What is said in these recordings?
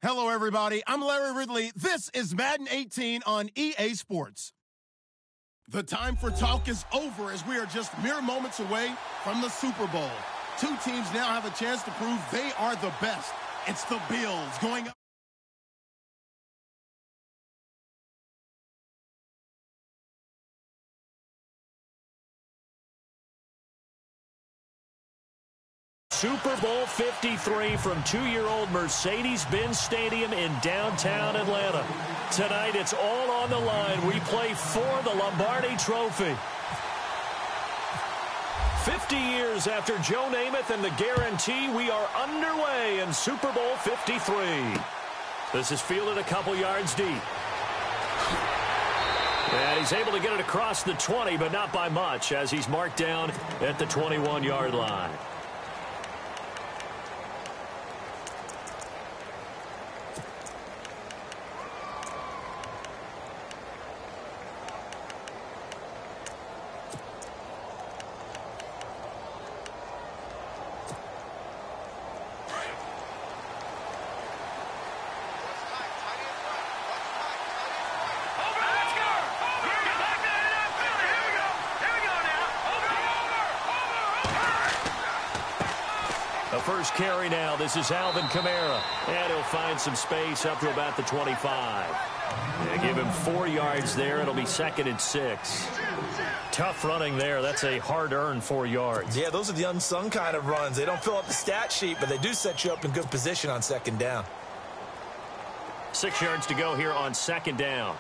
Hello, everybody. I'm Larry Ridley. This is Madden 18 on EA Sports. The time for talk is over as we are just mere moments away from the Super Bowl. Two teams now have a chance to prove they are the best. It's the Bills going up. Super Bowl 53 from two-year-old Mercedes-Benz Stadium in downtown Atlanta. Tonight, it's all on the line. We play for the Lombardi Trophy. 50 years after Joe Namath and the guarantee, we are underway in Super Bowl 53. This is fielded a couple yards deep. And he's able to get it across the 20, but not by much, as he's marked down at the 21-yard line. First carry now. This is Alvin Kamara. And he'll find some space up to about the 25. They give him 4 yards there. It'll be 2nd and 6. Tough running there. That's a hard-earned 4 yards. Yeah, those are the unsung kind of runs. They don't fill up the stat sheet, but they do set you up in good position on 2nd down. 6 yards to go here on 2nd down.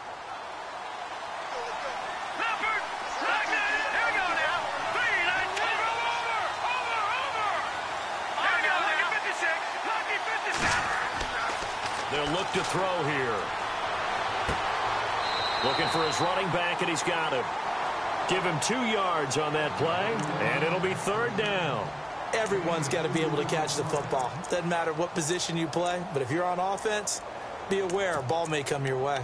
They'll look to throw here. Looking for his running back, and he's got him. Give him 2 yards on that play, and it'll be 3rd down. Everyone's got to be able to catch the football. Doesn't matter what position you play, but if you're on offense, be aware a ball may come your way.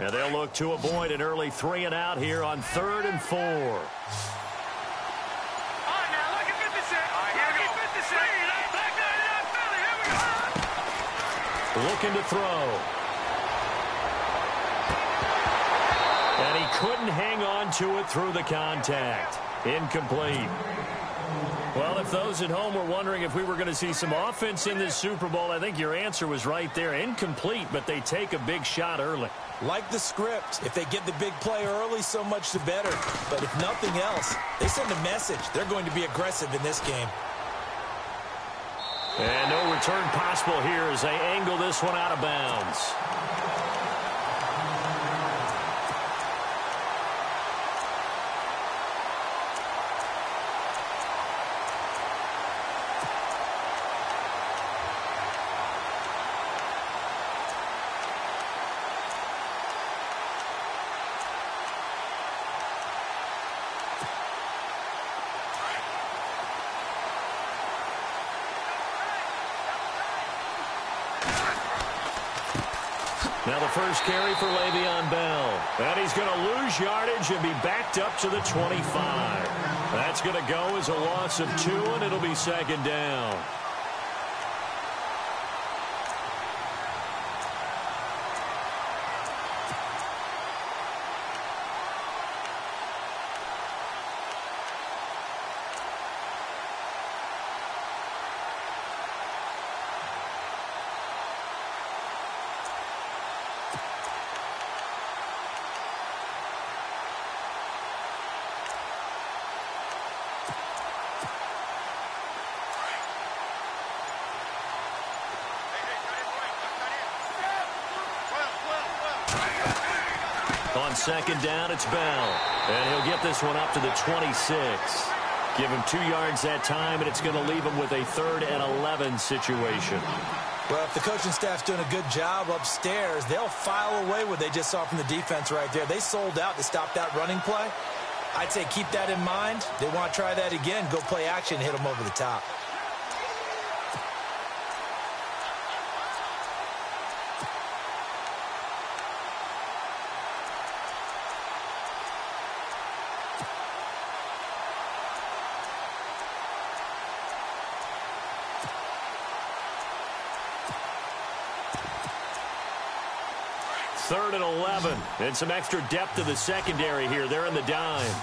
And they'll look to avoid an early 3 and out here on 3rd and 4. Looking to throw. And he couldn't hang on to it through the contact. Incomplete. Well, if those at home were wondering if we were going to see some offense in this Super Bowl, I think your answer was right there. Incomplete, but they take a big shot early. Like the script, if they get the big play early, so much the better. But if nothing else, they send a message. They're going to be aggressive in this game. And no return possible here as they angle this one out of bounds. Now the first carry for Le'Veon Bell. And he's going to lose yardage and be backed up to the 25. That's going to go as a loss of 2, and it'll be 2nd down. On 2nd down, it's Bell. And he'll get this one up to the 26. Give him 2 yards that time, and it's going to leave him with a 3rd and 11 situation. Well, if the coaching staff's doing a good job upstairs, they'll file away what they just saw from the defense right there. They sold out to stop that running play. I'd say keep that in mind. They want to try that again, go play action, hit them over the top. 3rd and 11. And some extra depth to the secondary here. They're in the dime.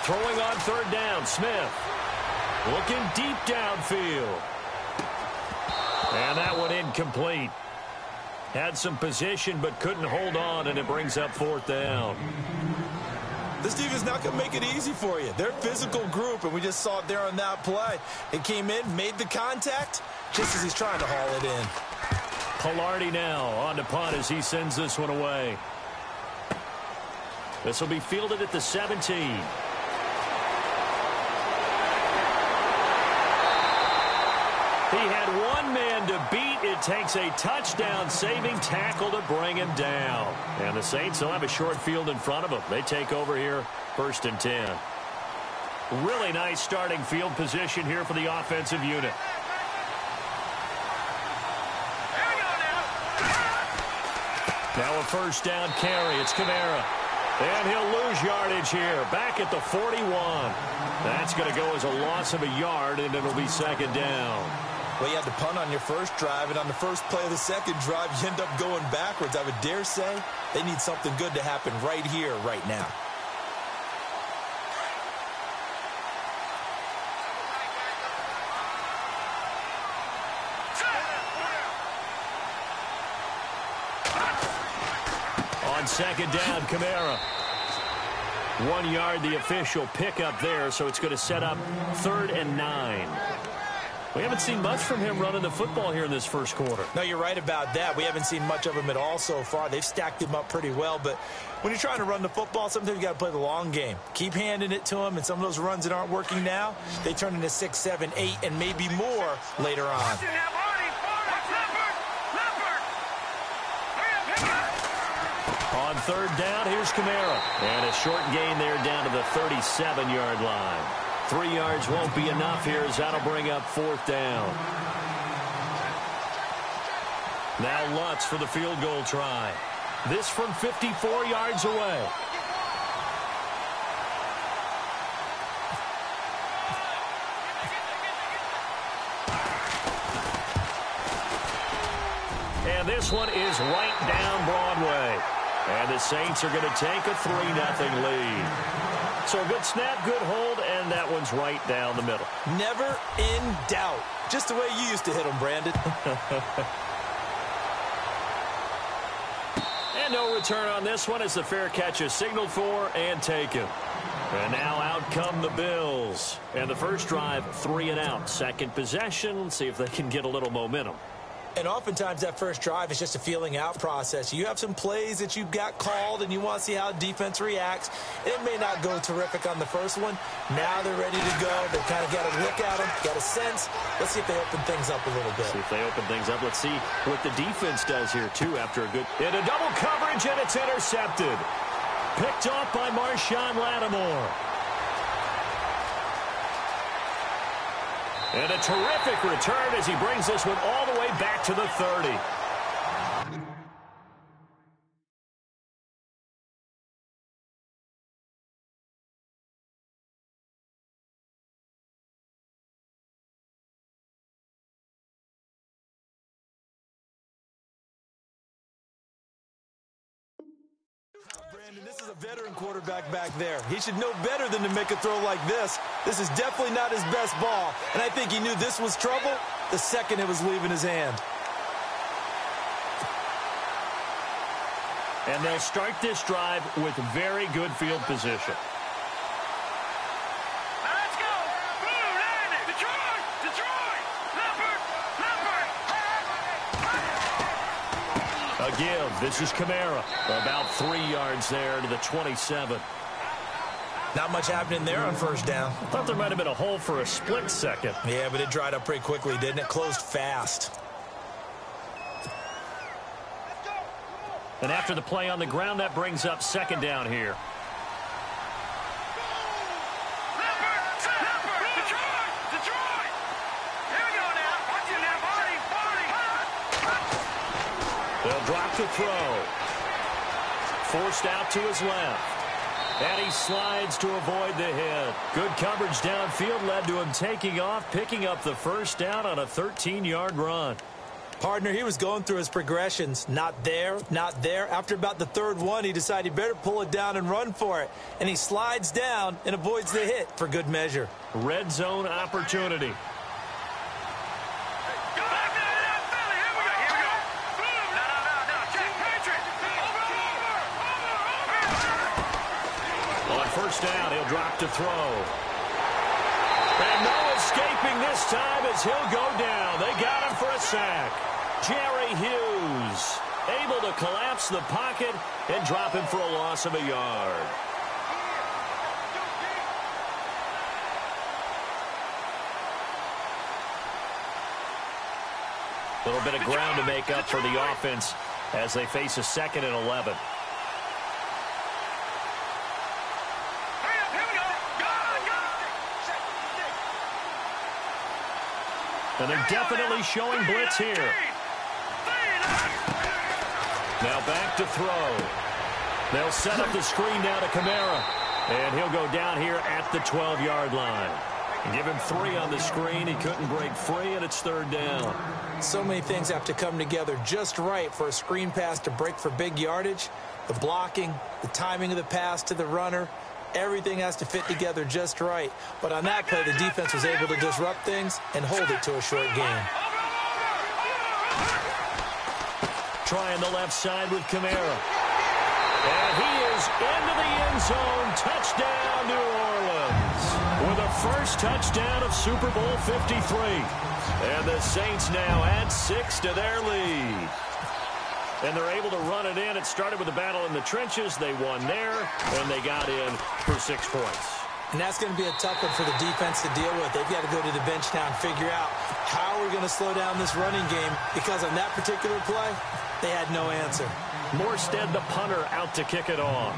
Throwing on 3rd down, Smith. Looking deep downfield. And that one incomplete. Had some position but couldn't hold on, and it brings up 4th down. This defense not going to make it easy for you. They're a physical group, and we just saw it there on that play. It came in, made the contact, just as he's trying to haul it in. Pilardi now on to punt as he sends this one away. This will be fielded at the 17. He had one man to beat. It takes a touchdown-saving tackle to bring him down. And the Saints will have a short field in front of them. They take over here, 1st and 10. Really nice starting field position here for the offensive unit. Now a 1st down carry. It's Kamara. And he'll lose yardage here. Back at the 41. That's going to go as a loss of a yard, and it'll be 2nd down. Well, you had to punt on your first drive, and on the first play of the second drive, you end up going backwards. I would dare say they need something good to happen right here, right now. On 2nd down, Kamara. 1 yard, the official pickup there, so it's going to set up 3rd and 9. We haven't seen much from him running the football here in this first quarter. No, you're right about that. We haven't seen much of him at all so far. They've stacked him up pretty well, but when you're trying to run the football, sometimes you got to play the long game. Keep handing it to him, and some of those runs that aren't working now, they turn into 6, 7, 8, and maybe more later on. On 3rd down, here's Kamara. And a short gain there down to the 37-yard line. 3 yards won't be enough here as that'll bring up 4th down. Now Lutz for the field goal try. This from 54 yards away. And this one is right down Broadway. And the Saints are going to take a 3-0 lead. So a good snap, good hold, and that one's right down the middle. Never in doubt. Just the way you used to hit them, Brandon. And no return on this one as the fair catch is signaled for and taken. And now out come the Bills. And the first drive, 3 and out. Second possession, see if they can get a little momentum. And oftentimes that first drive is just a feeling out process. You have some plays that you've got called and you want to see how defense reacts. It may not go terrific on the first one. Now they're ready to go. They've kind of got a look at them, got a sense. Let's see if they open things up a little bit. See if they open things up. Let's see what the defense does here, too, after a good... In a double coverage, and it's intercepted. Picked off by Marshawn Lattimore. And a terrific return as he brings this one all the way back to the 30. Brandon, this is a veteran quarterback back there. He should know better than to make a throw like this. This is definitely not his best ball, and I think he knew this was trouble the second it was leaving his hand. And they'll start this drive with very good field position. Let's go! Blue line it! Detroit! Detroit! Leopard! A give. This is Kamara. About 3 yards there to the 27. Not much happening there on first down. I thought there might have been a hole for a split second. Yeah, but it dried up pretty quickly, didn't it? Closed fast. And after the play on the ground, that brings up second down here. They'll drop the throw. Forced out to his left. And he slides to avoid the hit. Good coverage downfield led to him taking off, picking up the first down on a 13-yard run. Partner, he was going through his progressions. Not there, not there. After about the third one, he decided he better pull it down and run for it. And he slides down and avoids the hit for good measure. Red zone opportunity. On first down, he'll drop to throw. And no escaping this time as he'll go down. They got him for a sack. Jerry Hughes able to collapse the pocket and drop him for a loss of a yard. A little bit of ground to make up for the offense as they face a 2nd and 11. And they're definitely showing blitz here. Now back to throw. They'll set up the screen down to Kamara. And he'll go down here at the 12-yard line. Give him 3 on the screen. He couldn't break free, and it's 3rd down. So many things have to come together just right for a screen pass to break for big yardage. The blocking, the timing of the pass to the runner, everything has to fit together just right. But on that play, the defense was able to disrupt things and hold it to a short gain. Trying the left side with Kamara. And he is into the end zone. Touchdown, New Orleans. With a first touchdown of Super Bowl 53. And the Saints now add 6 to their lead. And they're able to run it in. It started with a battle in the trenches. They won there, and they got in for 6 points. And that's going to be a tough one for the defense to deal with. They've got to go to the bench now and figure out how we're going to slow down this running game, because on that particular play, they had no answer. Morstead, the punter, out to kick it off.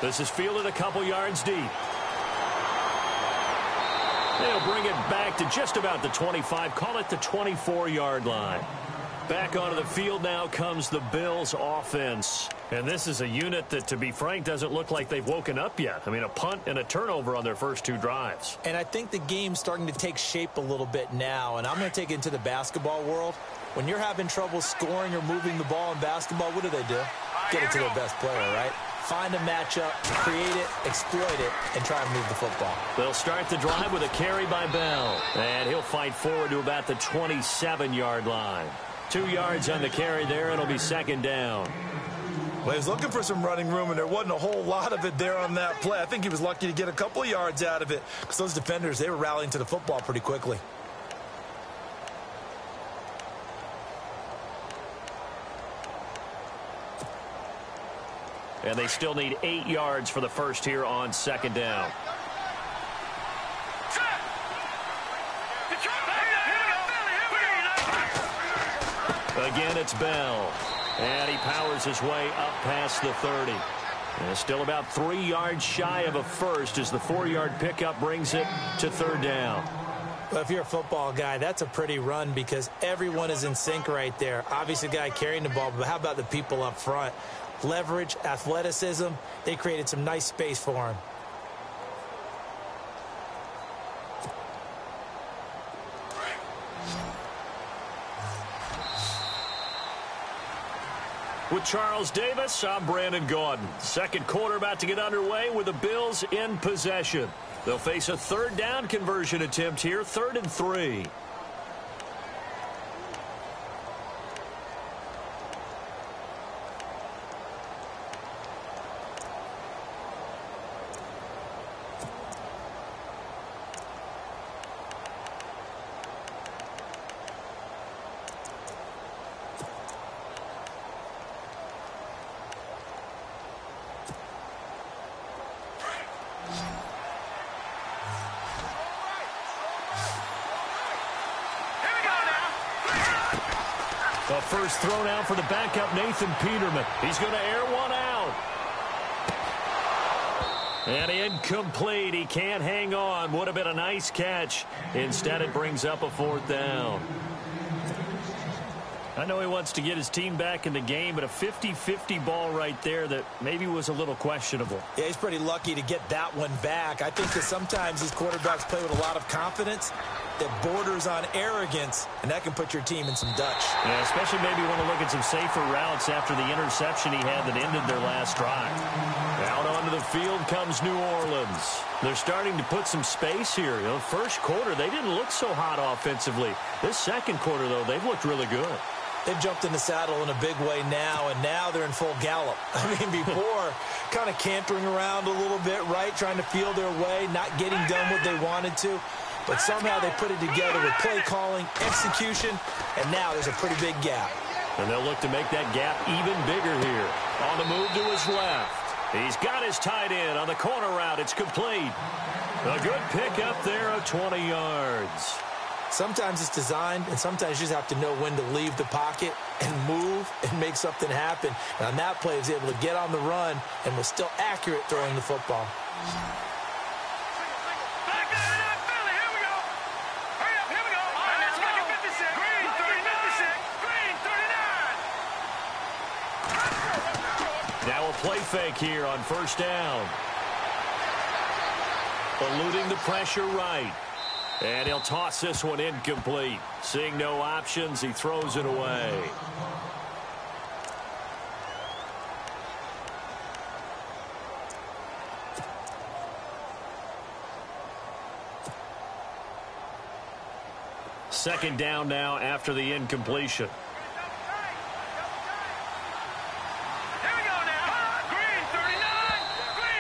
This is fielded a couple yards deep. They'll bring it back to just about the 25, call it the 24-yard line. Back onto the field now comes the Bills offense. And this is a unit that, to be frank, doesn't look like they've woken up yet. I mean, a punt and a turnover on their first 2 drives. And I think the game's starting to take shape a little bit now. And I'm going to take it into the basketball world. When you're having trouble scoring or moving the ball in basketball, what do? Get it to their best player, right? Find a matchup, create it, exploit it, and try and move the football. They'll start the drive with a carry by Bell. And he'll fight forward to about the 27-yard line. 2 yards on the carry there. It'll be 2nd down. Well, he was looking for some running room, and there wasn't a whole lot of it there on that play. I think he was lucky to get a couple of yards out of it, because those defenders, they were rallying to the football pretty quickly. And they still need 8 yards for the first here on 2nd down. Again, it's Bell. And he powers his way up past the 30. And still about 3 yards shy of a first as the 4-yard pickup brings it to 3rd down. Well, if you're a football guy, that's a pretty run because everyone is in sync right there. Obviously, the guy carrying the ball, but how about the people up front? Leverage, athleticism, they created some nice space for him. With Charles Davis, I'm Brandon Gaudin. 2nd quarter about to get underway with the Bills in possession. They'll face a 3rd down conversion attempt here, 3rd and 3. The first throw down for the backup, Nathan Peterman. He's going to air one out. And incomplete. He can't hang on. Would have been a nice catch. Instead, it brings up a 4th down. I know he wants to get his team back in the game, but a 50-50 ball right there that maybe was a little questionable. Yeah, he's pretty lucky to get that one back. I think that sometimes these quarterbacks play with a lot of confidence that borders on arrogance, and that can put your team in some Dutch. Yeah, especially maybe want to look at some safer routes after the interception he had that ended their last drive. Out onto the field comes New Orleans. They're starting to put some space here. You know, first quarter, they didn't look so hot offensively. This second quarter, though, they've looked really good. They've jumped in the saddle in a big way now, and now they're in full gallop. I mean, before, kind of cantering around a little bit, right, trying to feel their way, not getting done what they wanted to. But somehow they put it together with play calling, execution, and now there's a pretty big gap. And they'll look to make that gap even bigger here. On the move to his left. He's got his tight end on the corner route. It's complete. A good pick up there of 20 yards. Sometimes it's designed, and sometimes you just have to know when to leave the pocket and move and make something happen. And on that play, he was able to get on the run and was still accurate throwing the football. Now a play fake here on first down. Eluding the pressure right. And he'll toss this one incomplete. Seeing no options, he throws it away. Second down now after the incompletion.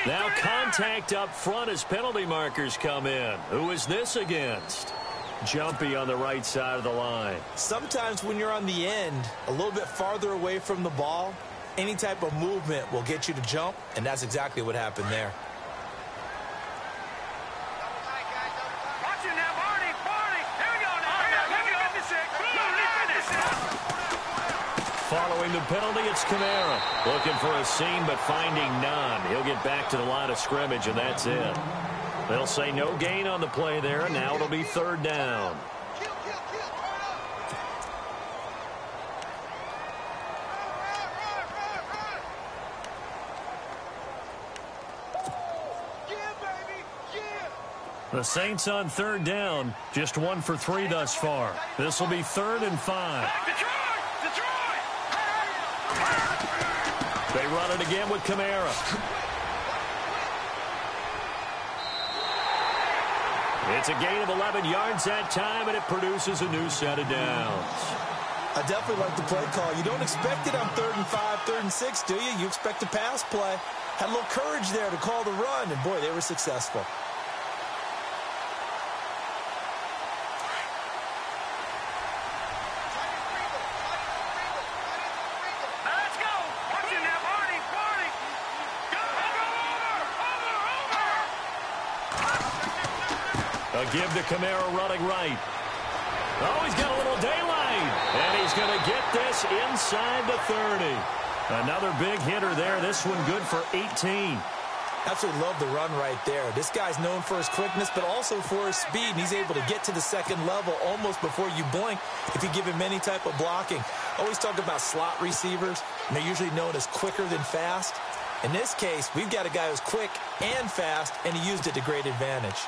Now contact up front as penalty markers come in. Who is this against? Jumpy on the right side of the line. Sometimes when you're on the end, a little bit farther away from the ball, any type of movement will get you to jump, and that's exactly what happened there. Following the penalty, it's Kamara. Looking for a seam, but finding none. He'll get back to the line of scrimmage, and that's it. They'll say no gain on the play there, and now it'll be third down. The Saints on third down, just 1 for 3 thus far. This will be 3rd and 5. They run it again with Kamara. It's a gain of 11 yards that time, and it produces a new set of downs. I definitely like the play call. You don't expect it on 3rd and 5, 3rd and 6, do you? You expect a pass play. Had a little courage there to call the run, and boy, they were successful. A give to Kamara running right. Oh, he's got a little daylight. And he's going to get this inside the 30. Another big hitter there. This one good for 18. Absolutely love the run right there. This guy's known for his quickness, but also for his speed. And he's able to get to the second level almost before you blink if you give him any type of blocking. Always talk about slot receivers, and they're usually known as quicker than fast. In this case, we've got a guy who's quick and fast, and he used it to great advantage.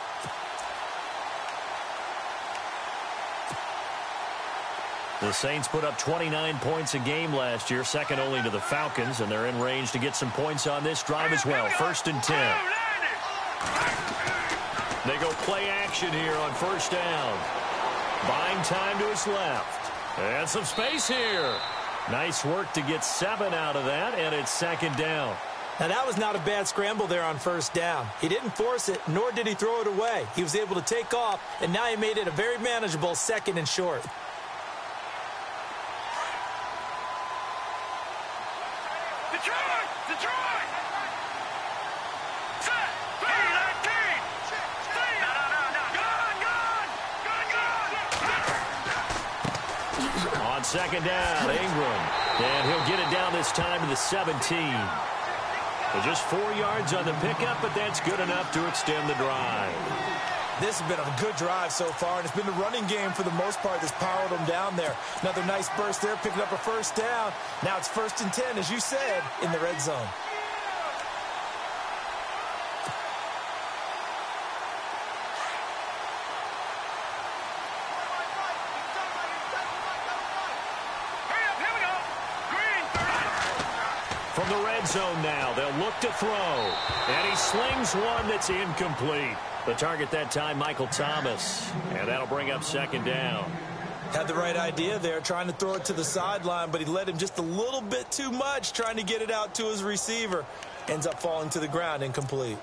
The Saints put up 29 points a game last year, second only to the Falcons, and they're in range to get some points on this drive as well. 1st and 10. They go play action here on first down. Buying time to his left. And some space here. Nice work to get 7 out of that, and it's 2nd down. Now, that was not a bad scramble there on first down. He didn't force it, nor did he throw it away. He was able to take off, and now he made it a very manageable 2nd and short. On 2nd down, Ingram. And he'll get it down this time to the 17. Just 4 yards on the pickup, but that's good enough to extend the drive. This has been a good drive so far, and it's been the running game for the most part that's powered them down there. Another nice burst there, picking up a first down. Now it's 1st and 10, as you said, in the red zone. From the red zone now, they'll look to throw. And he slings one that's incomplete. The target that time, Michael Thomas. And that'll bring up 2nd down. Had the right idea there, trying to throw it to the sideline, but he led him just a little bit too much, trying to get it out to his receiver. Ends up falling to the ground, incomplete.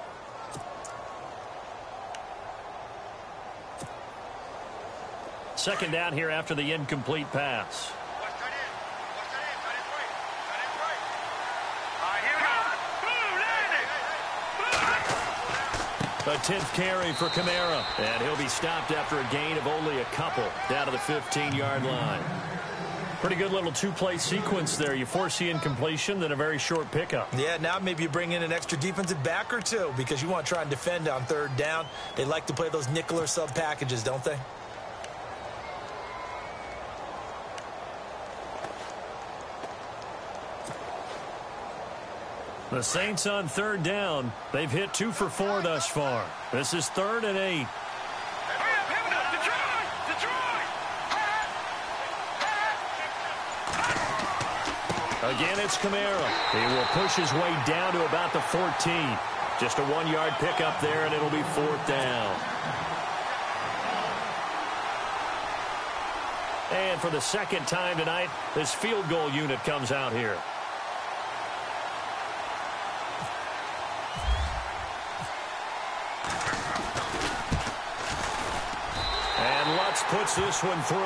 Second down here after the incomplete pass. A 10th carry for Kamara, and he'll be stopped after a gain of only a couple down to the 15-yard line. Pretty good little two-play sequence there. You force the incompletion, then a very short pickup. Yeah, now maybe you bring in an extra defensive back or two because you want to try and defend on 3rd down. They like to play those nickel or sub packages, don't they? The Saints on 3rd down. They've hit 2 for 4 thus far. This is 3rd and 8. Again, it's Kamara. He will push his way down to about the 14. Just a 1-yard pickup there, and it'll be 4th down. And for the 2nd time tonight, this field goal unit comes out here. Lutz puts this one through.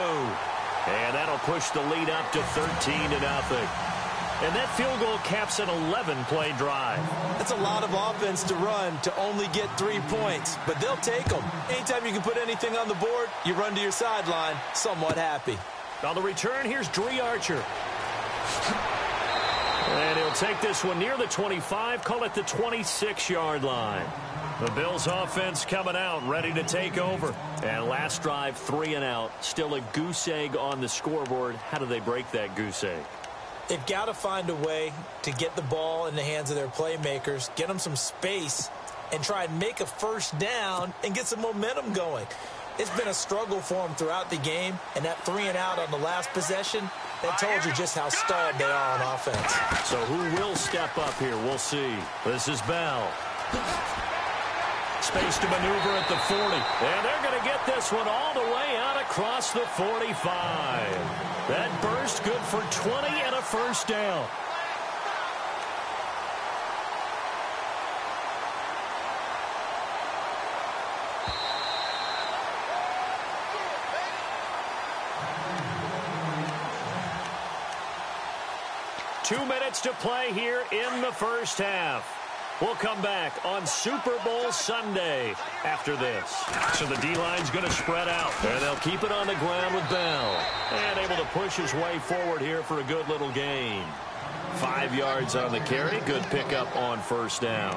And that'll push the lead up to 13-0. And that field goal caps an 11-play drive. That's a lot of offense to run to only get 3 points, but they'll take them. Anytime you can put anything on the board, you run to your sideline somewhat happy. On the return, here's Dree Archer. And he'll take this one near the 25, call it the 26-yard line. The Bills offense coming out, ready to take over. And last drive, 3 and out. Still a goose egg on the scoreboard. How do they break that goose egg? They've got to find a way to get the ball in the hands of their playmakers, get them some space, and try and make a first down and get some momentum going. It's been a struggle for them throughout the game, and that 3 and out on the last possession, that told you just how stalled they are on offense. So who will step up here? We'll see. This is Bell. Space to maneuver at the 40. And they're going to get this one all the way out across the 45. That burst good for 20 and a first down. Two minutes to play here in the first half. We'll come back on Super Bowl Sunday after this. So the D-line's going to spread out, and they'll keep it on the ground with Bell. And able to push his way forward here for a good little gain. 5 yards on the carry. Good pickup on first down.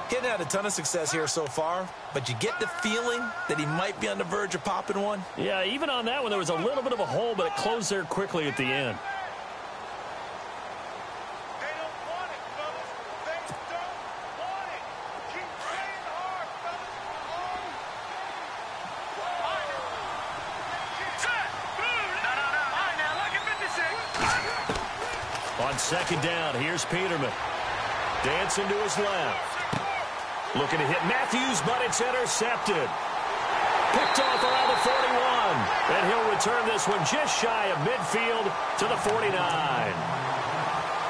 He hasn't had a ton of success here so far, but you get the feeling that he might be on the verge of popping one. Yeah, even on that one, there was a little bit of a hole, but it closed there quickly at the end. On second down, here's Peterman. Dancing to his left. Looking to hit Matthews, but it's intercepted. Picked off around the 41. And he'll return this one just shy of midfield to the 49.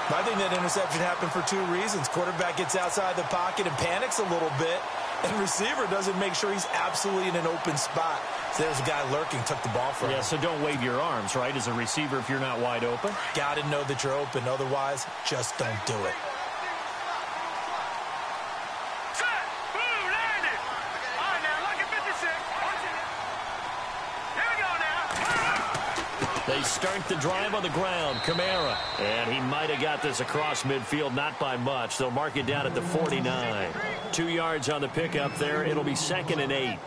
I think that interception happened for 2 reasons. Quarterback gets outside the pocket and panics a little bit. And receiver doesn't make sure he's absolutely in an open spot. So there's a guy lurking, took the ball from him. Yeah, so don't wave your arms, right, as a receiver if you're not wide open. Got to know that you're open. Otherwise, just don't do it. They start the drive on the ground. Kamara. And he might have got this across midfield, not by much. They'll mark it down at the 49. 2 yards on the pickup there. It'll be 2nd and 8.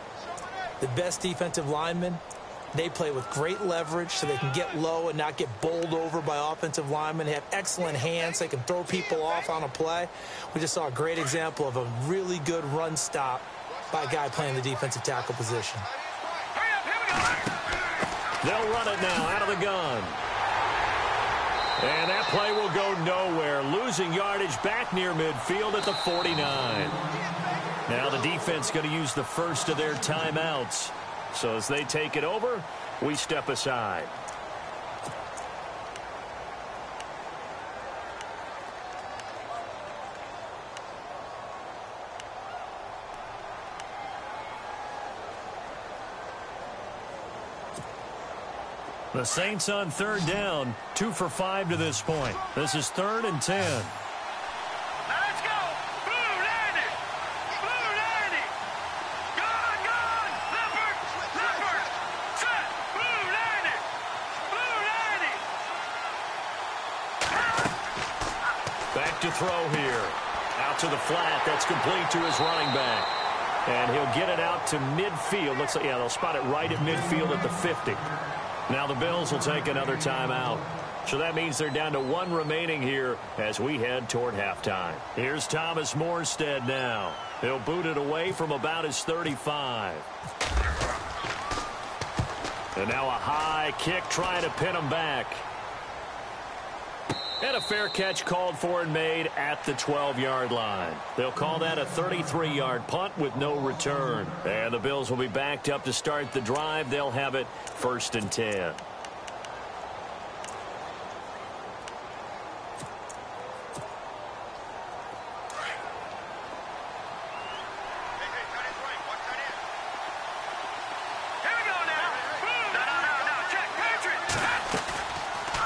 The best defensive linemen, they play with great leverage so they can get low and not get bowled over by offensive linemen. They have excellent hands. They can throw people off on a play. We just saw a great example of a really good run stop by a guy playing the defensive tackle position. They'll run it now out of the gun. And that play will go nowhere. Losing yardage back near midfield at the 49. Now the defense going to use the first of their timeouts. So as they take it over, we step aside. The Saints on third down, 2 for 5 to this point. This is 3rd and 10. Now let's go. Blue 90. Blue 90. Gone, gone. Leopard, leopard. Set. Blue 90. Blue 90. Back to throw here. Out to the flat. That's complete to his running back. And he'll get it out to midfield. Looks like, yeah, they'll spot it right at midfield at the 50. Now the Bills will take another timeout. So that means they're down to 1 remaining here as we head toward halftime. Here's Thomas Morstead now. He'll boot it away from about his 35. And now a high kick trying to pin him back. And a fair catch called for and made at the 12-yard line. They'll call that a 33-yard punt with no return. And the Bills will be backed up to start the drive. They'll have it 1st and 10.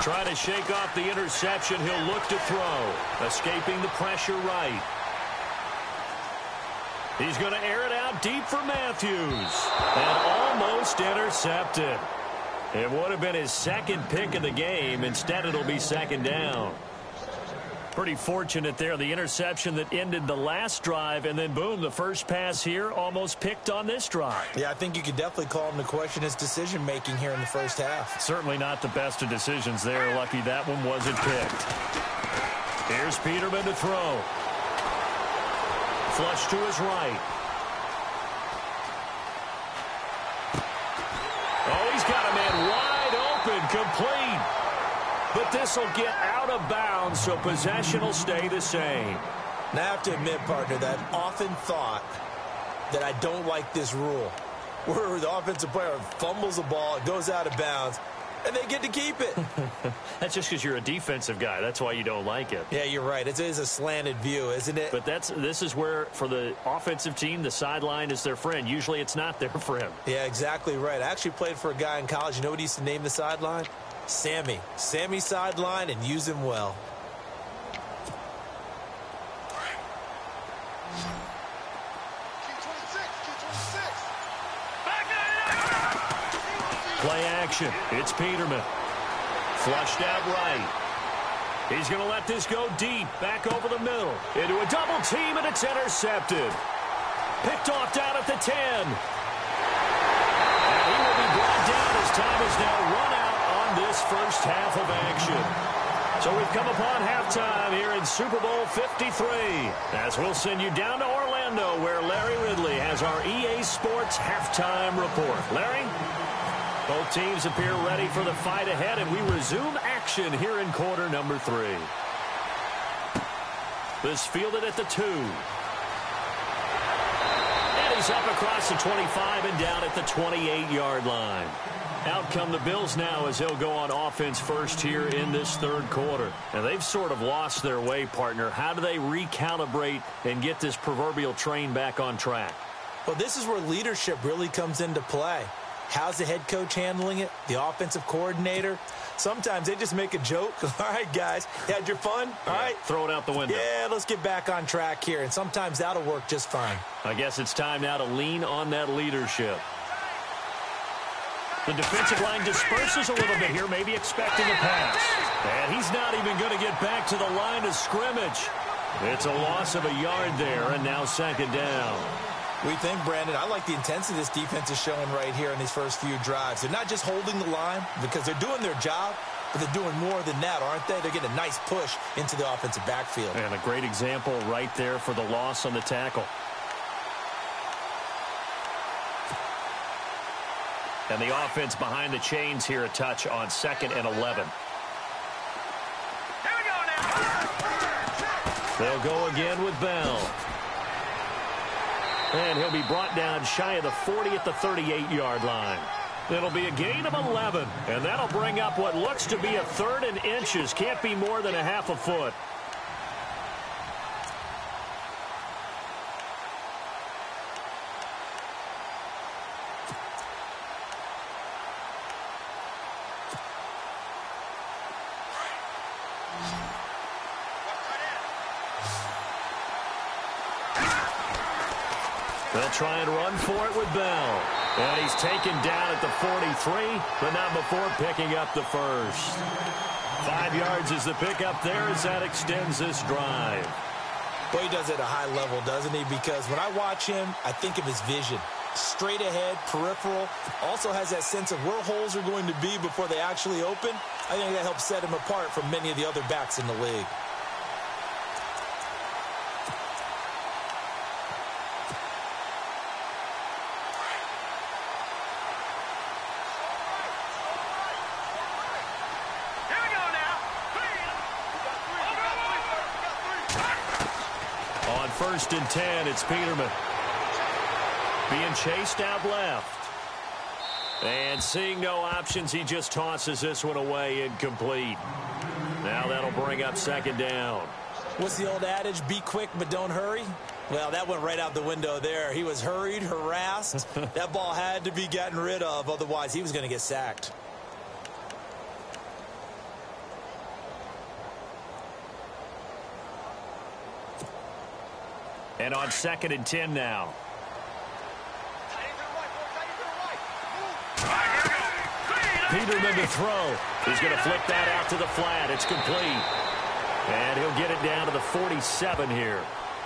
Trying to shake off the interception. He'll look to throw. Escaping the pressure right. He's going to air it out deep for Matthews. And almost intercepted. It would have been his 2nd pick of the game. Instead, it'll be 2nd down. Pretty fortunate there. The interception that ended the last drive, and then, boom, the first pass here almost picked on this drive. Yeah, I think you could definitely call him to question his decision-making here in the first half. Certainly not the best of decisions there. Lucky that one wasn't picked. Here's Peterman to throw. Flush to his right. Oh, he's got a man wide open, complete. But this will get out of bounds, so possession will stay the same. Now, I have to admit, partner, that I've often thought that I don't like this rule, where the offensive player fumbles the ball, it goes out of bounds, and they get to keep it. That's just because you're a defensive guy. That's why you don't like it. Yeah, you're right. It is a slanted view, isn't it? But this is where, for the offensive team, the sideline is their friend. Usually it's not there for him. Yeah, exactly right. I actually played for a guy in college. You know what he used to name the sideline? Sammy. Sammy sideline, and use him well. Play action. It's Peterman. Flushed out right. He's going to let this go deep. Back over the middle. Into a double team, and it's intercepted. Picked off down at the 10. And he will be brought down as time is now run out on this first half of action. So we've come upon halftime here in Super Bowl 53. As we'll send you down to Orlando, where Larry Ridley has our EA Sports halftime report. Larry? Both teams appear ready for the fight ahead, and we resume action here in quarter number 3. This fielded at the 2. And he's up across the 25 and down at the 28-yard line. Out come the Bills now as they'll go on offense first here in this third quarter. And they've sort of lost their way, partner. How do they recalibrate and get this proverbial train back on track? Well, this is where leadership really comes into play. How's the head coach handling it? The offensive coordinator? Sometimes they just make a joke. All right, guys, had your fun? All right. Throw it out the window. Yeah, let's get back on track here. And sometimes that'll work just fine. I guess it's time now to lean on that leadership. The defensive line disperses a little bit here, maybe expecting a pass. And he's not even going to get back to the line of scrimmage. It's a loss of a yard there, and now second down. We think, Brandon, I like the intensity this defense is showing right here in these first few drives. They're not just holding the line because they're doing their job, but they're doing more than that, aren't they? They're getting a nice push into the offensive backfield. And a great example right there for the loss on the tackle. And the offense behind the chains here a touch on 2nd and 11. Here we go now. They'll go again with Bell. And he'll be brought down shy of the 40 at the 38-yard line. It'll be a gain of 11, and that'll bring up what looks to be a 3rd and inches. Can't be more than a half a foot. They'll try and run for it with Bell. And he's taken down at the 43, but not before picking up the first. 5 yards is the pickup there as that extends this drive. Well, he does it at a high level, doesn't he? Because when I watch him, I think of his vision. Straight ahead, peripheral. Also has that sense of where holes are going to be before they actually open. I think that helps set him apart from many of the other backs in the league. On 1st and 10, it's Peterman. Being chased out left. And seeing no options, he just tosses this one away incomplete. Now that'll bring up 2nd down. What's the old adage? Be quick, but don't hurry. Well, that went right out the window there. He was hurried, harassed. That ball had to be gotten rid of. Otherwise, he was going to get sacked. And on 2nd and 10 now. Peterman to throw. He's going to flip that out to the flat. It's complete. And he'll get it down to the 47 here.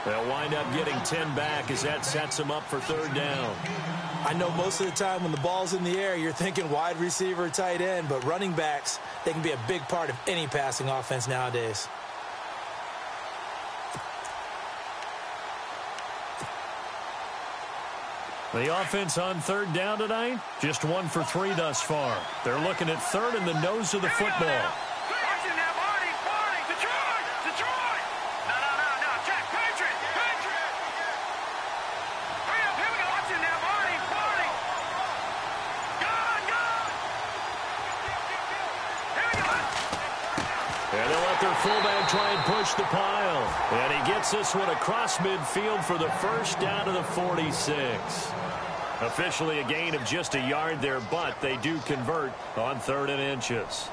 They'll wind up getting 10 back as that sets him up for 3rd down. I know most of the time when the ball's in the air, you're thinking wide receiver, tight end, but running backs, they can be a big part of any passing offense nowadays. The offense on 3rd down tonight, just 1 for 3 thus far. They're looking at 3rd in the nose of the football. And they'll let their fullback try and push the pile. And he gets this one across midfield for the 1st down to the 46. Officially a gain of just a yard there, but they do convert on 3rd and inches.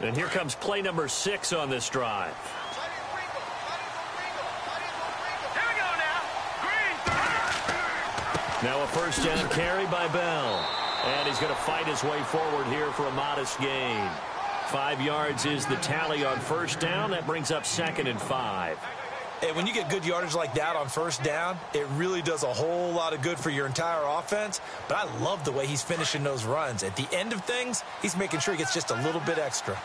And here comes play number 6 on this drive. Now a 1st down carry by Bell. And he's going to fight his way forward here for a modest gain. 5 yards is the tally on 1st down. That brings up 2nd and 5. And when you get good yardage like that on 1st down, it really does a whole lot of good for your entire offense. But I love the way he's finishing those runs. At the end of things, he's making sure he gets just a little bit extra.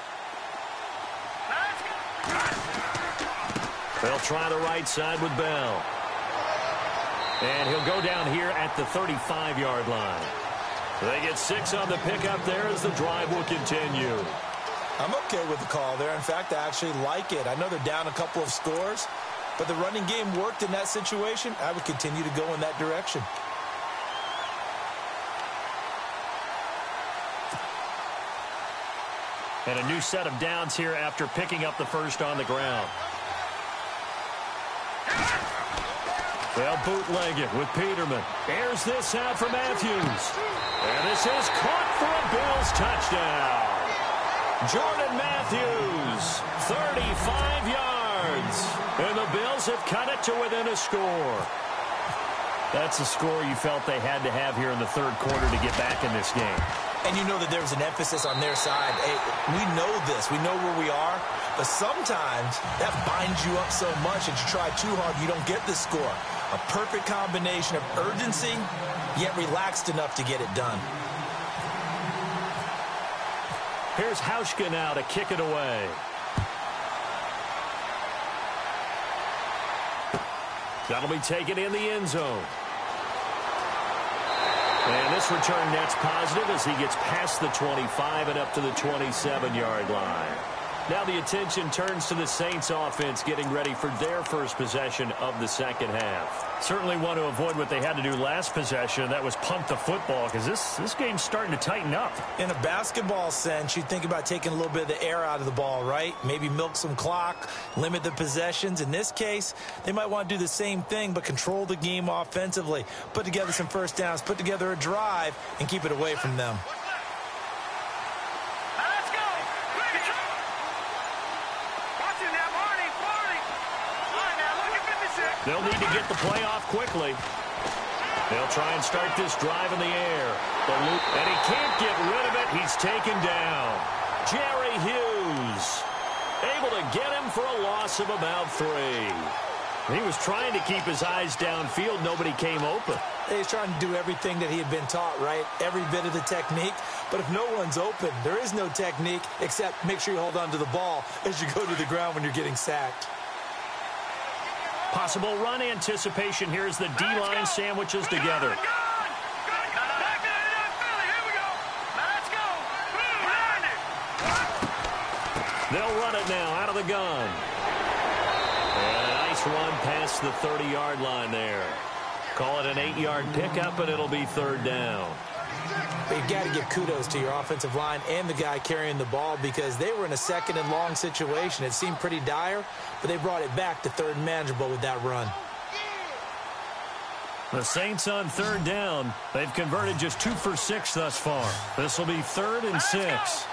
They'll try the right side with Bell. And he'll go down here at the 35-yard line. They get 6 on the pickup there as the drive will continue. I'm okay with the call there. In fact, I actually like it. I know they're down a couple of scores, but the running game worked in that situation. I would continue to go in that direction. And a new set of downs here after picking up the 1st on the ground. They'll bootleg it with Peterman. Airs this out for Matthews. And this is caught for a Bills touchdown. Jordan Matthews, 35 yards. And the Bills have cut it to within a score. That's a score you felt they had to have here in the 3rd quarter to get back in this game. And you know that there's an emphasis on their side. Hey, we know this. We know where we are. But sometimes that binds you up so much that you try too hard, you don't get the score. A perfect combination of urgency, yet relaxed enough to get it done. Here's Hauschka now to kick it away. That'll be taken in the end zone. And this return net's positive as he gets past the 25 and up to the 27-yard line. Now the attention turns to the Saints offense getting ready for their first possession of the second half. Certainly want to avoid what they had to do last possession. That was punt the football because this game's starting to tighten up. In a basketball sense, you think about taking a little bit of the air out of the ball, right? Maybe milk some clock, limit the possessions. In this case, they might want to do the same thing but control the game offensively. Put together some first downs, put together a drive, and keep it away from them. They'll need to get the play off quickly. They'll try and start this drive in the air. The loop, and he can't get rid of it. He's taken down. Jerry Hughes able to get him for a loss of about 3. He was trying to keep his eyes downfield. Nobody came open. He's trying to do everything that he had been taught, right? Every bit of the technique. But if no one's open, there is no technique except make sure you hold on to the ball as you go to the ground when you're getting sacked. Possible run anticipation. Here's the D-line sandwiches together. They'll run it now out of the gun. And a nice run past the 30-yard line there. Call it an 8-yard pickup, and it'll be third down. But you've got to give kudos to your offensive line and the guy carrying the ball because they were in a second and long situation. It seemed pretty dire, but they brought it back to third and manageable with that run. The Saints on third down. They've converted just 2 for 6 thus far. This will be 3rd and 6.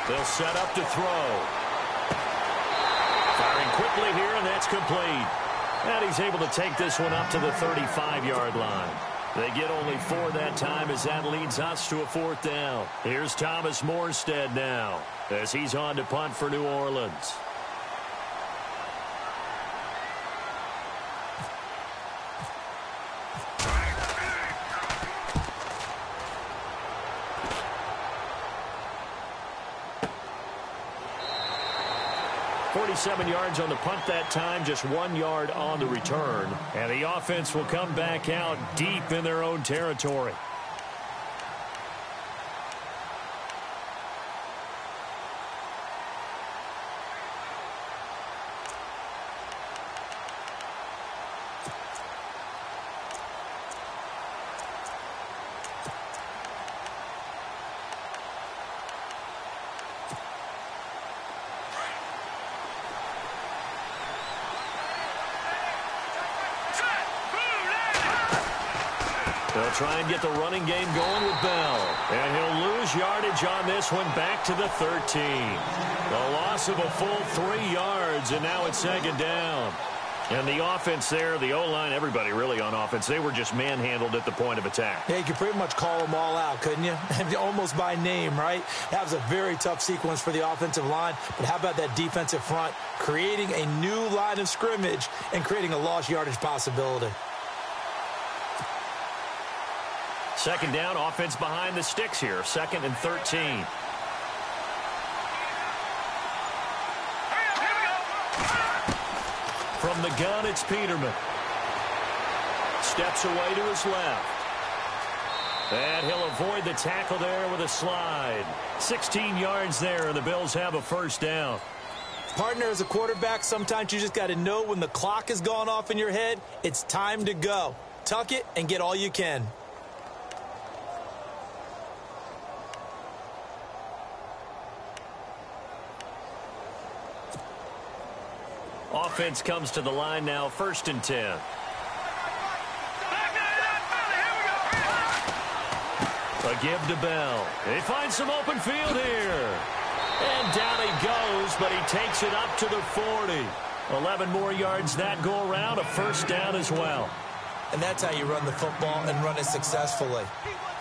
They'll set up to throw. Firing quickly here, and that's complete. And he's able to take this one up to the 35-yard line. They get only 4 that time as that leads us to a 4th down. Here's Thomas Morstead now as he's on to punt for New Orleans. Seven yards on the punt that time, just 1 yard on the return. And the offense will come back out deep in their own territory. They'll try and get the running game going with Bell. And he'll lose yardage on this one back to the 13. A loss of a full 3 yards, and now it's 2nd down. And the offense there, the O-line, everybody really on offense, they were just manhandled at the point of attack. Yeah, you could pretty much call them all out, couldn't you? Almost by name, right? That was a very tough sequence for the offensive line. But how about that defensive front creating a new line of scrimmage and creating a lost yardage possibility? 2nd down, offense behind the sticks here. 2nd and 13. From the gun, it's Peterman. Steps away to his left. And he'll avoid the tackle there with a slide. 16 yards there, and the Bills have a 1st down. Partner, as a quarterback, sometimes you just got to know when the clock has gone off in your head, it's time to go. Tuck it and get all you can. Offense comes to the line now, 1st and 10. A give to Bell. They find some open field here. And down he goes, but he takes it up to the 40. 11 more yards that go around, a first down as well. And that's how you run the football and run it successfully.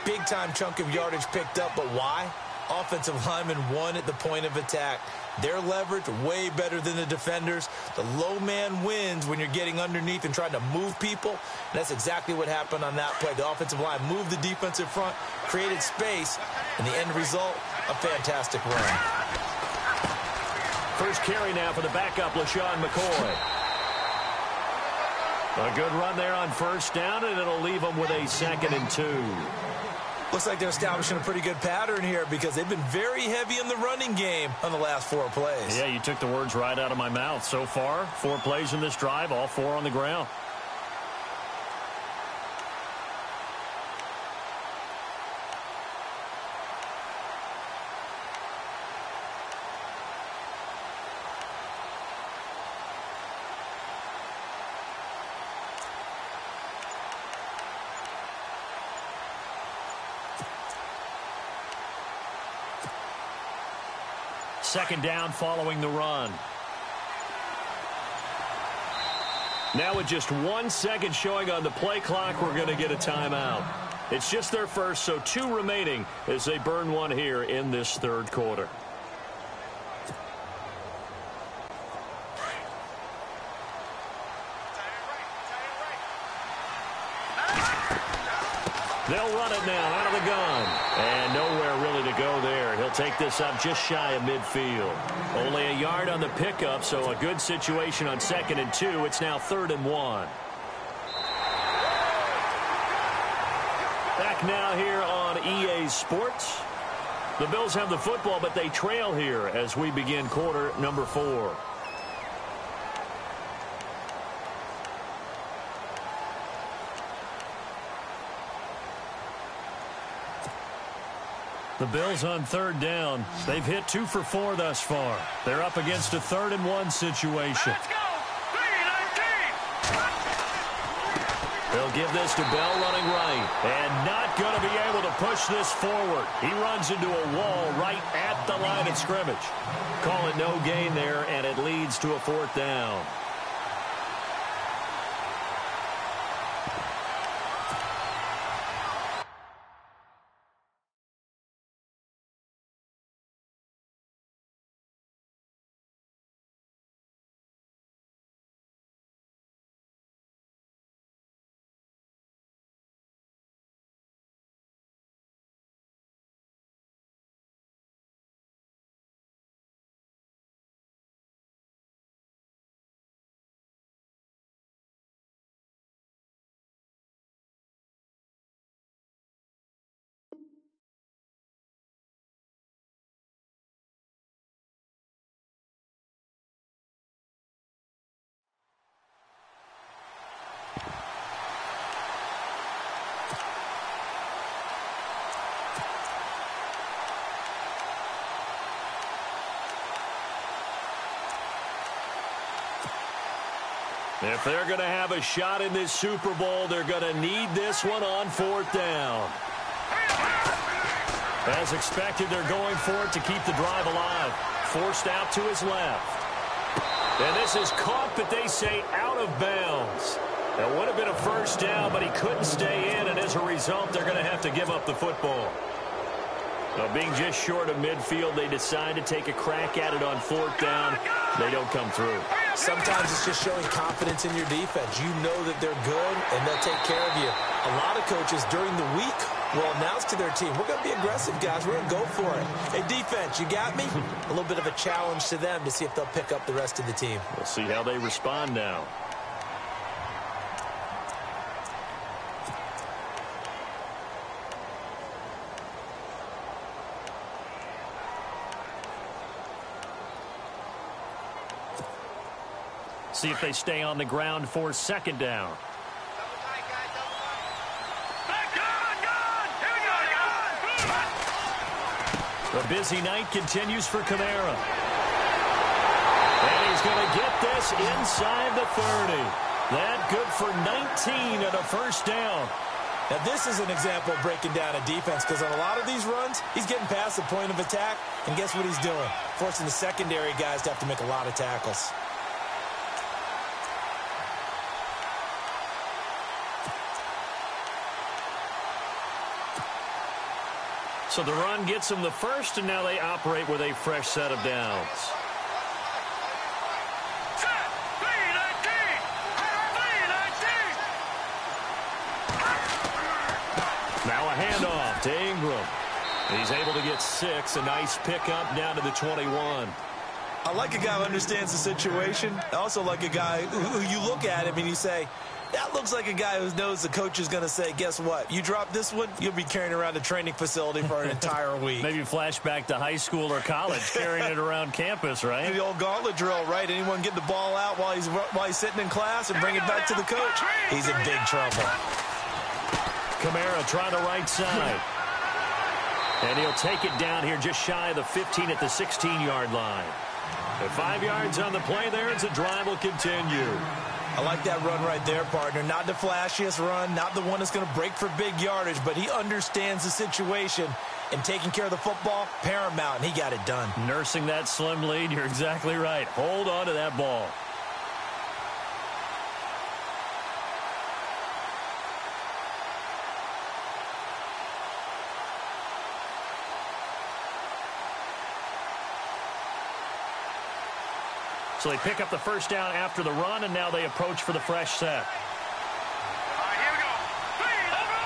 Big-time chunk of yardage picked up, but why? Offensive linemen won at the point of attack. Their leverage way better than the defenders. The low man wins when you're getting underneath and trying to move people. And that's exactly what happened on that play. The offensive line moved the defensive front, created space, and the end result, a fantastic run. First carry now for the backup, LaShawn McCoy. A good run there on first down, and it'll leave them with a 2nd and 2. Looks like they're establishing a pretty good pattern here because they've been very heavy in the running game on the last 4 plays. Yeah, you took the words right out of my mouth. So far, 4 plays in this drive, all 4 on the ground. Second down following the run. Now with just 1 second showing on the play clock, we're going to get a timeout. It's just their first, so 2 remaining as they burn one here in this 3rd quarter. They'll run it now out of the gun. And nowhere really to go there. He'll take this up just shy of midfield. Only a yard on the pickup, so a good situation on 2nd and 2. It's now 3rd and 1. Back now here on EA Sports. The Bills have the football, but they trail here as we begin quarter number 4. The Bills on 3rd down. They've hit 2 for 4 thus far. They're up against a 3rd and 1 situation. Let's go! 3-19! They'll give this to Bell running right. And not going to be able to push this forward. He runs into a wall right at the line of scrimmage. Call it no gain there, and it leads to a 4th down. If they're going to have a shot in this Super Bowl, they're going to need this one on 4th down. As expected, they're going for it to keep the drive alive. Forced out to his left. And this is caught, but they say out of bounds. That would have been a first down, but he couldn't stay in, and as a result, they're going to have to give up the football. Now, being just short of midfield, they decide to take a crack at it on 4th down. They don't come through. Sometimes it's just showing confidence in your defense. You know that they're good, and they'll take care of you. A lot of coaches during the week will announce to their team, we're going to be aggressive, guys. We're going to go for it. Hey, defense, you got me? A little bit of a challenge to them to see if they'll pick up the rest of the team. We'll see how they respond now. See if they stay on the ground for 2nd down. The busy night continues for Kamara. And he's going to get this inside the 30. That good for 19 and a first down. Now, this is an example of breaking down a defense because on a lot of these runs, he's getting past the point of attack, and guess what he's doing? Forcing the secondary guys to have to make a lot of tackles. So the run gets them the first, and now they operate with a fresh set of downs. Now a handoff to Ingram. He's able to get 6. A nice pickup down to the 21. I like a guy who understands the situation. I also like a guy who you look at him and you say, that looks like a guy who knows the coach is going to say, guess what? You drop this one, you'll be carrying around the training facility for an entire week. Maybe flashback to high school or college, carrying it around campus, right? The old gauntlet drill, right? Anyone get the ball out while he's sitting in class and bring it back to the coach? He's in big trouble. Kamara trying the right side. And he'll take it down here just shy of the 15 at the 16-yard line. At 5 yards on the play there, as the drive will continue. I like that run right there, partner. Not the flashiest run, not the one that's going to break for big yardage, but he understands the situation, and taking care of the football, paramount, and he got it done. Nursing that slim lead, you're exactly right. Hold on to that ball. So they pick up the first down after the run, and now they approach for the fresh set. All right, here we go. Over.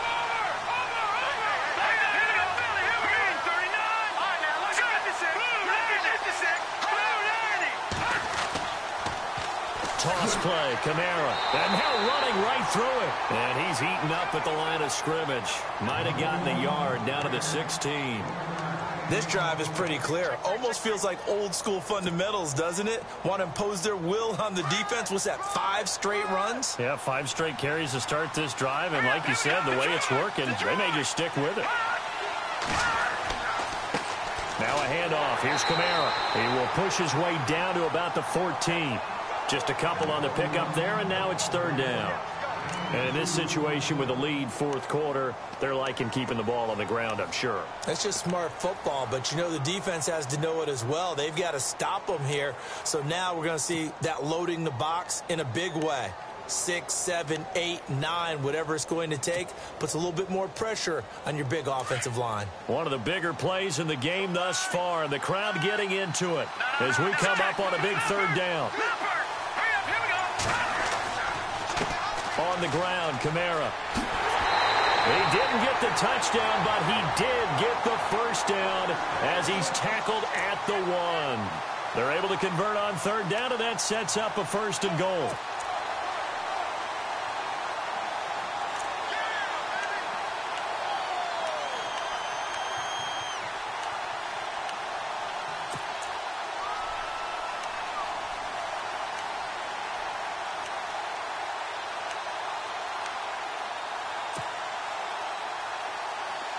Here we go. 39. All right, now let's get this in. Toss play, Kamara. And now running right through it. And he's eaten up at the line of scrimmage. Might have gotten a yard down to the 16. This drive is pretty clear. Almost feels like old school fundamentals, doesn't it? Want to impose their will on the defense. Was that 5 straight runs? Yeah, 5 straight carries to start this drive. And like you said, the way it's working, they may just stick with it. Now a handoff. Here's Kamara. He will push his way down to about the 14. Just a couple on the pickup there, and now it's 3rd down. And in this situation with the lead, 4th quarter, they're liking keeping the ball on the ground, I'm sure. That's just smart football, but you know the defense has to know it as well. They've got to stop them here. So now we're going to see that loading the box in a big way. 6, 7, 8, 9, whatever it's going to take, puts a little bit more pressure on your big offensive line. One of the bigger plays in the game thus far, and the crowd getting into it as we come up on a big 3rd down. On the ground, Kamara. He didn't get the touchdown, but he did get the first down as he's tackled at the 1. They're able to convert on 3rd down, and that sets up a 1st and goal.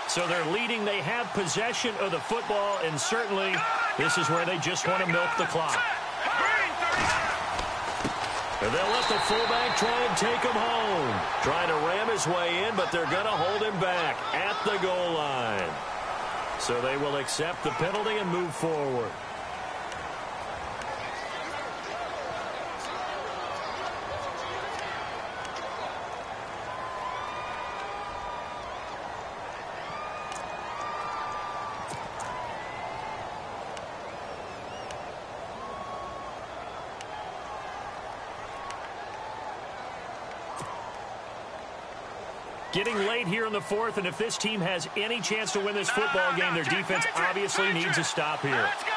So they're leading. They have possession of the football, and certainly this is where they just want to milk the clock. And they'll let the fullback try and take him home. Trying to ram his way in, but they're going to hold him back at the goal line. So they will accept the penalty and move forward. Getting late here in the 4th, and if this team has any chance to win this football game, their defense obviously needs a stop here. Let's go.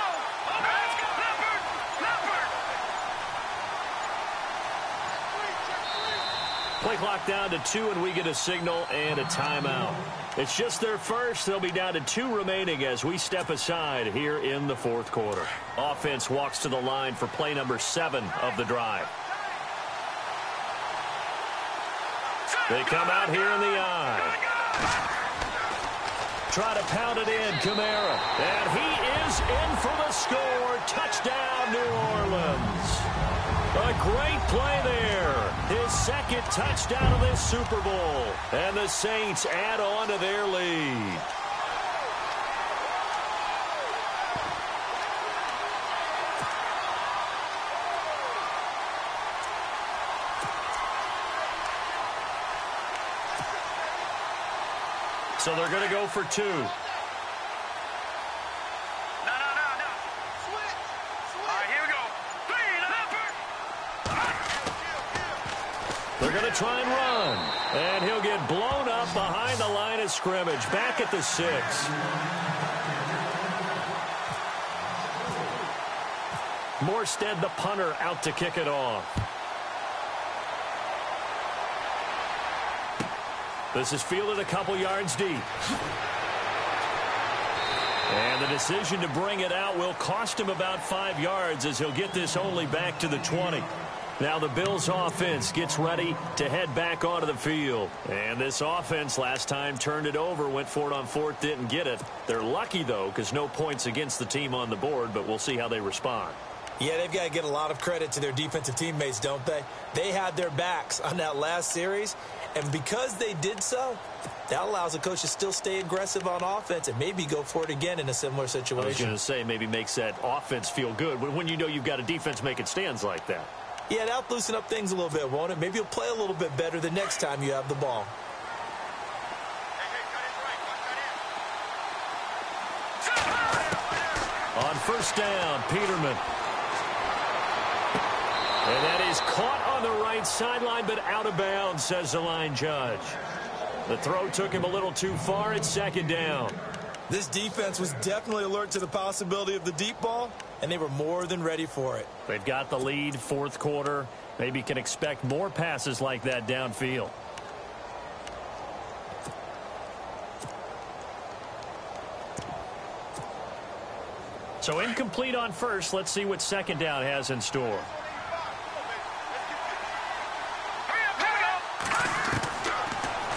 Play clock down to 2, and we get a signal and a timeout. It's just their first. They'll be down to 2 remaining as we step aside here in the 4th quarter. Offense walks to the line for play number 7 of the drive. They come out here in the eye. Try to pound it in, Kamara. And he is in for the score. Touchdown, New Orleans. A great play there. His 2nd touchdown of this Super Bowl. And the Saints add on to their lead. So they're going to go for 2. They're going to try and run. And he'll get blown up behind the line of scrimmage. Back at the 6. Morstead, the punter, out to kick it off. This is fielded a couple yards deep. And the decision to bring it out will cost him about 5 yards as he'll get this only back to the 20. Now the Bills offense gets ready to head back onto the field. And this offense last time turned it over, went for it on 4th, didn't get it. They're lucky, though, because no points against the team on the board, but we'll see how they respond. Yeah, they've got to get a lot of credit to their defensive teammates, don't they? They had their backs on that last series, and because they did so, that allows the coach to still stay aggressive on offense and maybe go for it again in a similar situation. I was going to say maybe makes that offense feel good when you know you've got a defense making stands like that. Yeah, that'll loosen up things a little bit, won't it? Maybe you'll play a little bit better the next time you have the ball. On 1st down, Peterman. And that is caught on the right sideline, but out of bounds, says the line judge. The throw took him a little too far. It's 2nd down. This defense was definitely alert to the possibility of the deep ball, and they were more than ready for it. They've got the lead, 4th quarter. Maybe can expect more passes like that downfield. So incomplete on 1st. Let's see what 2nd down has in store.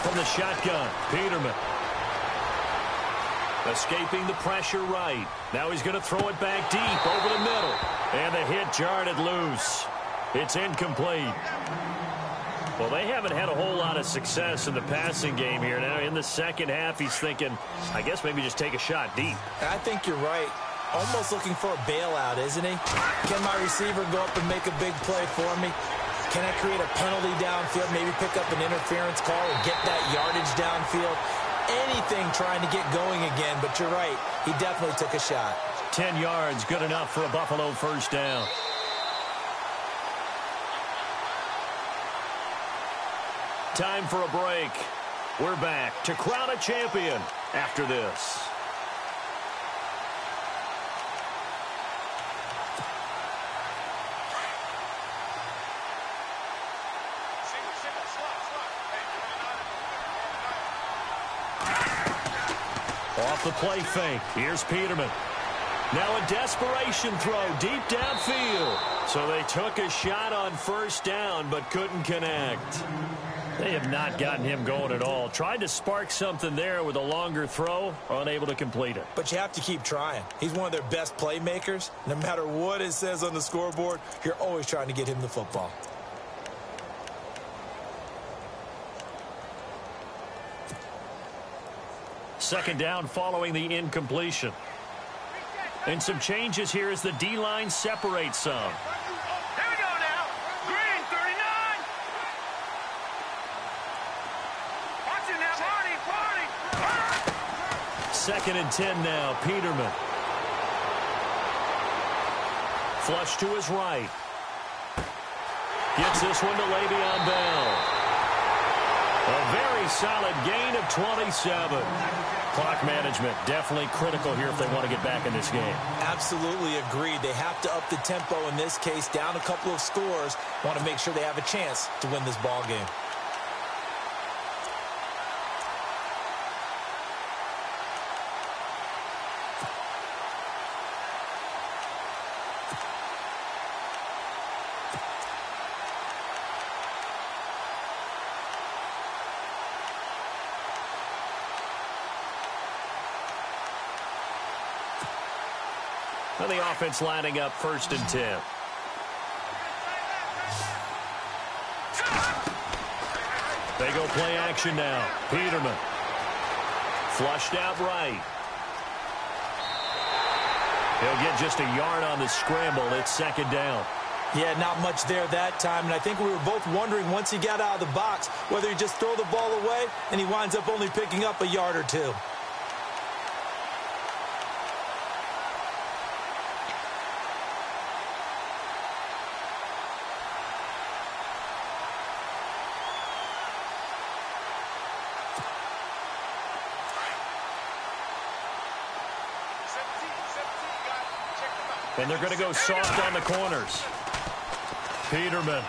From the shotgun, Peterman. Escaping the pressure right. Now he's going to throw it back deep over the middle. And the hit jarred it loose. It's incomplete. Well, they haven't had a whole lot of success in the passing game here. Now in the second half, he's thinking, I guess maybe just take a shot deep. I think you're right. Almost looking for a bailout, isn't he? Can my receiver go up and make a big play for me? Can I create a penalty downfield, maybe pick up an interference call and get that yardage downfield? Anything trying to get going again, but you're right. He definitely took a shot. 10 yards, good enough for a Buffalo 1st down. Time for a break. We're back to crown a champion after this. Off the play fake. Here's Peterman. Now a desperation throw deep downfield. So they took a shot on 1st down but couldn't connect. They have not gotten him going at all. Tried to spark something there with a longer throw, unable to complete it. But you have to keep trying. He's one of their best playmakers. No matter what it says on the scoreboard, you're always trying to get him the football. Second down following the incompletion. And some changes here as the D-line separates some. Here we go now. Green, 39. Watch it now, Marty. 2nd and 10 now, Peterman. Flush to his right. Gets this one to Le'Veon Bell. A very solid gain of 27. Clock management definitely critical here if they want to get back in this game. Absolutely agreed. They have to up the tempo in this case, down a couple of scores. Want to make sure they have a chance to win this ball game. And the offense lining up 1st and 10. They go play action now. Peterman. Flushed out right. He'll get just a yard on the scramble. It's 2nd down. Yeah, not much there that time, and I think we were both wondering once he got out of the box whether he just throw the ball away and he winds up only picking up a yard or two. And they're going to go soft on the corners. Peterman.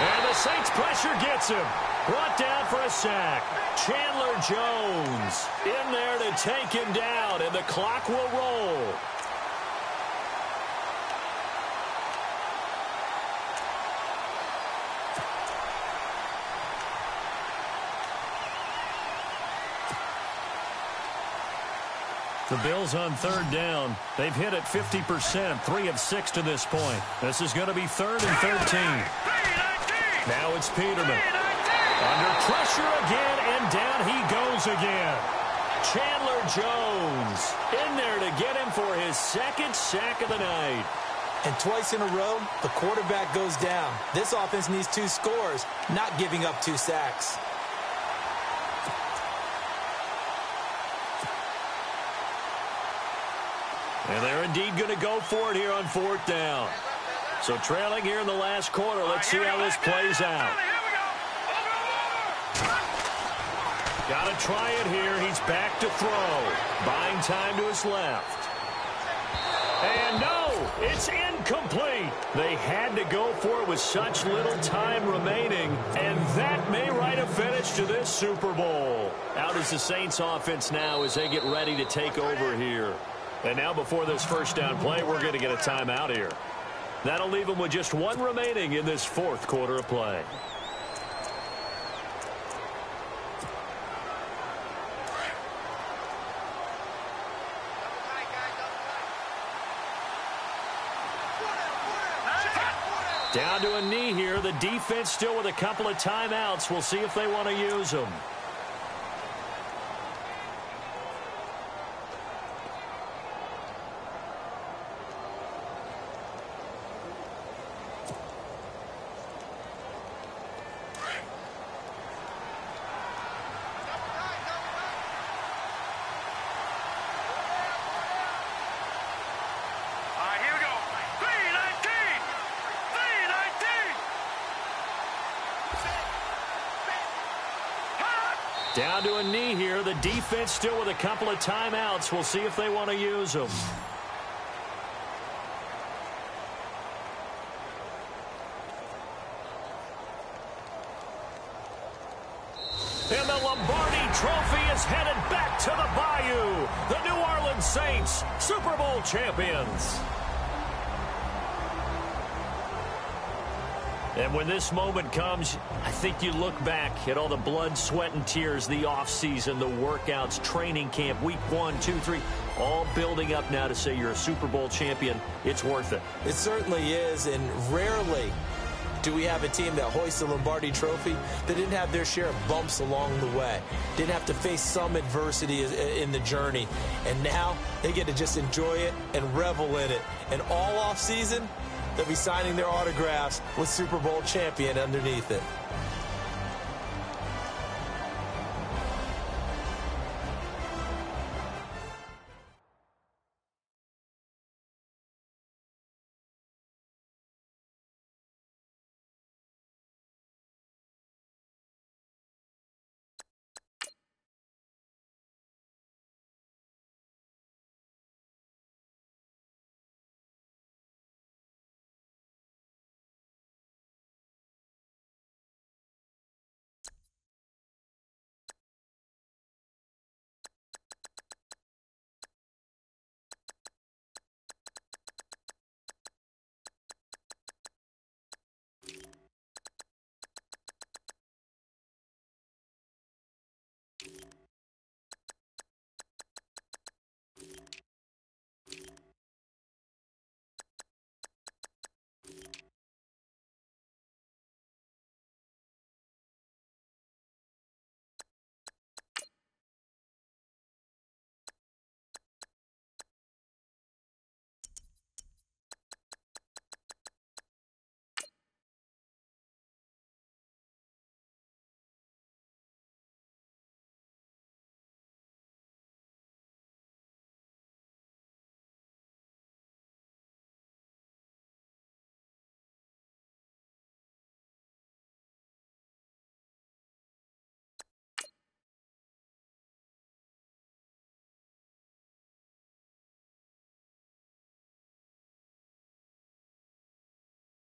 And the Saints pressure gets him. Brought down for a sack. Chandler Jones in there to take him down, and the clock will roll. The Bills on third down. They've hit it 50%, 3 of 6 to this point. This is going to be 3rd and 13. Now it's Peterman. Under pressure again, and down he goes again. Chandler Jones in there to get him for his 2nd sack of the night. And twice in a row, the quarterback goes down. This offense needs 2 scores, not giving up 2 sacks. And they're indeed going to go for it here on 4th down. So trailing here in the last quarter, let's see how this plays out. Got to try it here. He's back to throw. Buying time to his left. And no, it's incomplete. They had to go for it with such little time remaining, and that may write a finish to this Super Bowl. Out is the Saints offense now as they get ready to take over here. And now before this first down play, we're going to get a timeout here. That'll leave them with just 1 remaining in this 4th quarter of play. Down to a knee here. The defense still with a couple of timeouts. We'll see if they want to use them. Down to a knee here. The defense still with a couple of timeouts. We'll see if they want to use them. And the Lombardi Trophy is headed back to the Bayou. The New Orleans Saints, Super Bowl champions. And when this moment comes, I think you look back at all the blood, sweat, and tears, the offseason, the workouts, training camp, week 1, 2, 3, all building up now to say you're a Super Bowl champion. It's worth it. It certainly is, and rarely do we have a team that hoists the Lombardi Trophy that didn't have their share of bumps along the way, didn't have to face some adversity in the journey, and now they get to just enjoy it and revel in it. And all offseason, they'll be signing their autographs with Super Bowl champion underneath it.